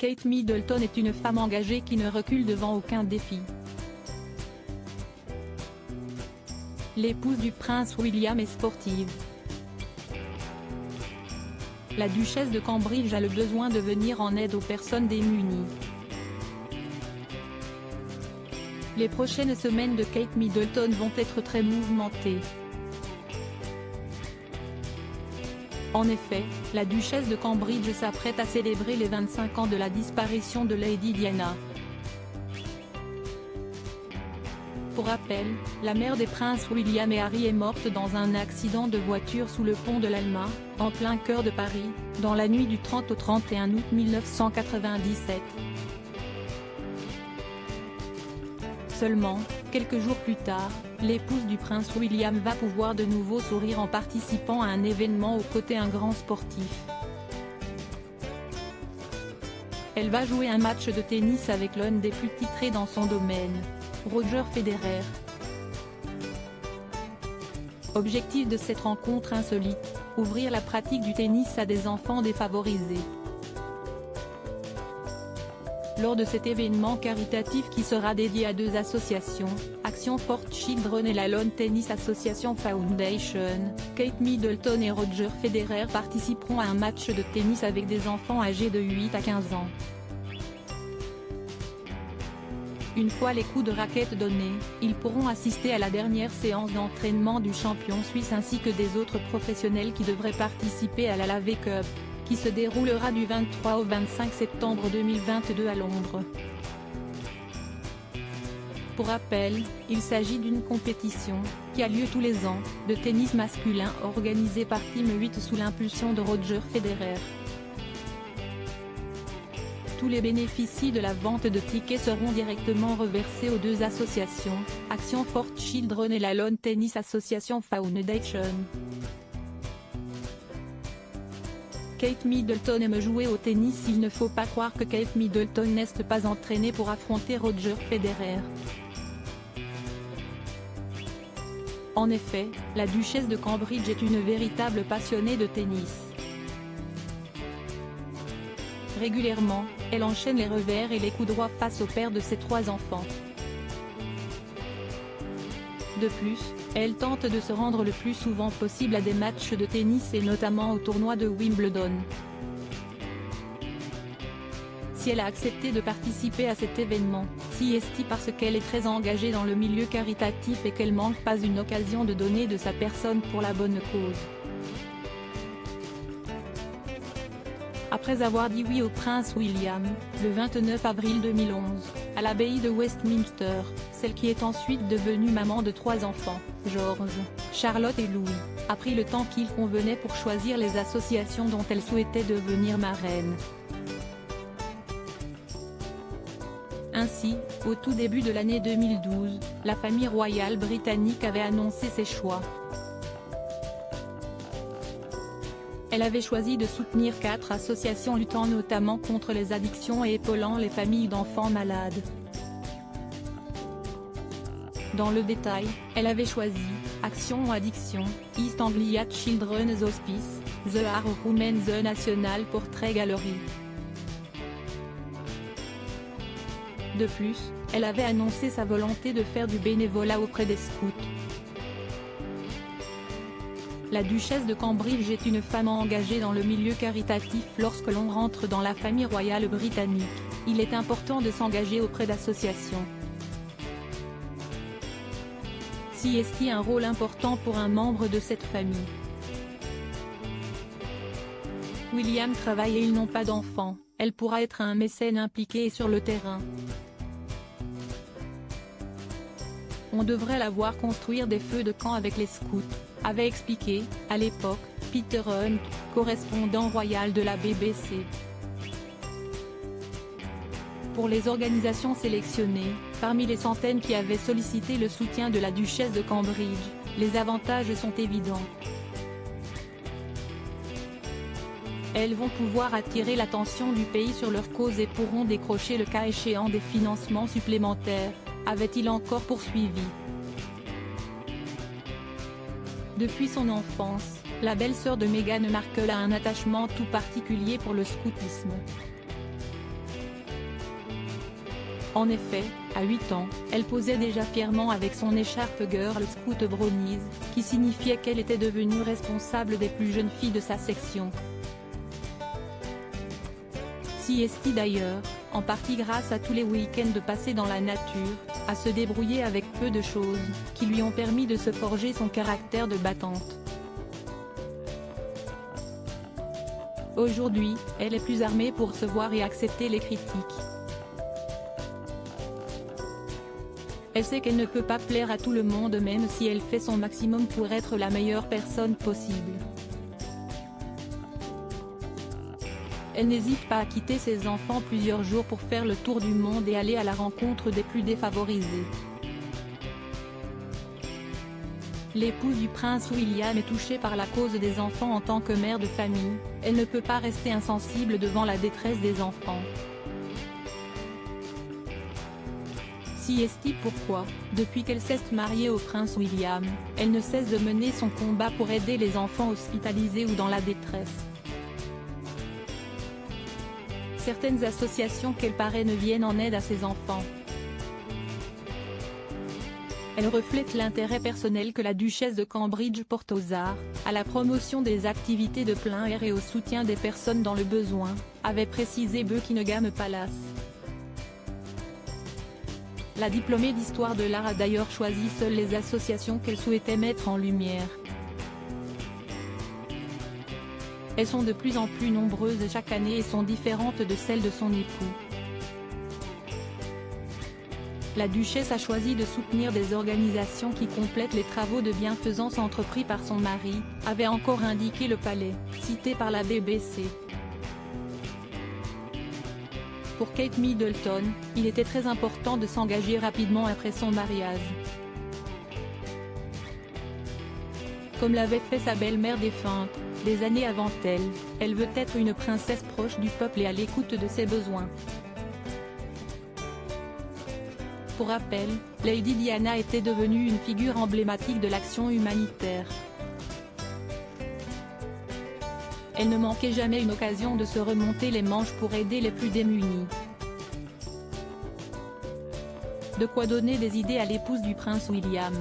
Kate Middleton est une femme engagée qui ne recule devant aucun défi. L'épouse du prince William est sportive. La duchesse de Cambridge a le besoin de venir en aide aux personnes démunies. Les prochaines semaines de Kate Middleton vont être très mouvementées. En effet, la duchesse de Cambridge s'apprête à célébrer les 25 ans de la disparition de Lady Diana. Pour rappel, la mère des princes William et Harry est morte dans un accident de voiture sous le pont de l'Alma, en plein cœur de Paris, dans la nuit du 30 au 31 août 1997. Seulement, quelques jours plus tard, l'épouse du prince William va pouvoir de nouveau sourire en participant à un événement aux côtés d'un grand sportif. Elle va jouer un match de tennis avec l'un des plus titrés dans son domaine, Roger Federer. Objectif de cette rencontre insolite, ouvrir la pratique du tennis à des enfants défavorisés. Lors de cet événement caritatif qui sera dédié à deux associations, Action for Children et la Lawn Tennis Association Foundation, Kate Middleton et Roger Federer participeront à un match de tennis avec des enfants âgés de 8 à 15 ans. Une fois les coups de raquette donnés, ils pourront assister à la dernière séance d'entraînement du champion suisse ainsi que des autres professionnels qui devraient participer à la Lave Cup, qui se déroulera du 23 au 25 septembre 2022 à Londres. Pour rappel, il s'agit d'une compétition, qui a lieu tous les ans, de tennis masculin organisée par Team 8 sous l'impulsion de Roger Federer. Tous les bénéfices de la vente de tickets seront directement reversés aux deux associations, Action for Children et la Lawn Tennis Association Foundation. Kate Middleton aime jouer au tennis. Il ne faut pas croire que Kate Middleton n'est pas entraînée pour affronter Roger Federer. En effet, la duchesse de Cambridge est une véritable passionnée de tennis. Régulièrement, elle enchaîne les revers et les coups droits face au père de ses 3 enfants. De plus, elle tente de se rendre le plus souvent possible à des matchs de tennis et notamment au tournoi de Wimbledon. Si elle a accepté de participer à cet événement, c'est parce qu'elle est très engagée dans le milieu caritatif et qu'elle manque pas une occasion de donner de sa personne pour la bonne cause. Après avoir dit oui au prince William, le 29 avril 2011, à l'abbaye de Westminster, celle qui est ensuite devenue maman de 3 enfants, George, Charlotte et Louis, a pris le temps qu'il convenait pour choisir les associations dont elle souhaitait devenir marraine. Ainsi, au tout début de l'année 2012, la famille royale britannique avait annoncé ses choix. Elle avait choisi de soutenir 4 associations luttant notamment contre les addictions et épaulant les familles d'enfants malades. Dans le détail, elle avait choisi Action Addiction, East Anglia Children's Hospice, The Our Women, The National Portrait Gallery. De plus, elle avait annoncé sa volonté de faire du bénévolat auprès des scouts. La duchesse de Cambridge est une femme engagée dans le milieu caritatif. Lorsque l'on rentre dans la famille royale britannique, il est important de s'engager auprès d'associations. C'est un rôle important pour un membre de cette famille. William travaille et ils n'ont pas d'enfants, elle pourra être un mécène impliqué sur le terrain. On devrait la voir construire des feux de camp avec les scouts, avait expliqué, à l'époque, Peter Hunt, correspondant royal de la BBC. Pour les organisations sélectionnées, parmi les centaines qui avaient sollicité le soutien de la duchesse de Cambridge, les avantages sont évidents. Elles vont pouvoir attirer l'attention du pays sur leur cause et pourront décrocher le cas échéant des financements supplémentaires, avait-il encore poursuivi. Depuis son enfance, la belle-sœur de Meghan Markle a un attachement tout particulier pour le scoutisme. En effet, à 8 ans, elle posait déjà fièrement avec son écharpe Girl Scout Brownies, qui signifiait qu'elle était devenue responsable des plus jeunes filles de sa section. Si est d'ailleurs, en partie grâce à tous les week-ends passés dans la nature, à se débrouiller avec peu de choses, qui lui ont permis de se forger son caractère de battante. Aujourd'hui, elle est plus armée pour recevoir et accepter les critiques. Elle sait qu'elle ne peut pas plaire à tout le monde même si elle fait son maximum pour être la meilleure personne possible. Elle n'hésite pas à quitter ses enfants plusieurs jours pour faire le tour du monde et aller à la rencontre des plus défavorisés. L'épouse du prince William est touchée par la cause des enfants en tant que mère de famille, elle ne peut pas rester insensible devant la détresse des enfants. Si est pourquoi, depuis qu'elle s'est mariée au prince William, elle ne cesse de mener son combat pour aider les enfants hospitalisés ou dans la détresse. Certaines associations qu'elle parraine viennent en aide à ses enfants. Elle reflète l'intérêt personnel que la duchesse de Cambridge porte aux arts, à la promotion des activités de plein air et au soutien des personnes dans le besoin, avait précisé Buckingham Palace. La diplômée d'histoire de l'art a d'ailleurs choisi seules les associations qu'elle souhaitait mettre en lumière. Elles sont de plus en plus nombreuses chaque année et sont différentes de celles de son époux. La duchesse a choisi de soutenir des organisations qui complètent les travaux de bienfaisance entrepris par son mari, avait encore indiqué le palais, cité par la BBC. Pour Kate Middleton, il était très important de s'engager rapidement après son mariage. Comme l'avait fait sa belle-mère défunte, des années avant elle, elle veut être une princesse proche du peuple et à l'écoute de ses besoins. Pour rappel, Lady Diana était devenue une figure emblématique de l'action humanitaire. Elle ne manquait jamais une occasion de se remonter les manches pour aider les plus démunis. De quoi donner des idées à l'épouse du prince William.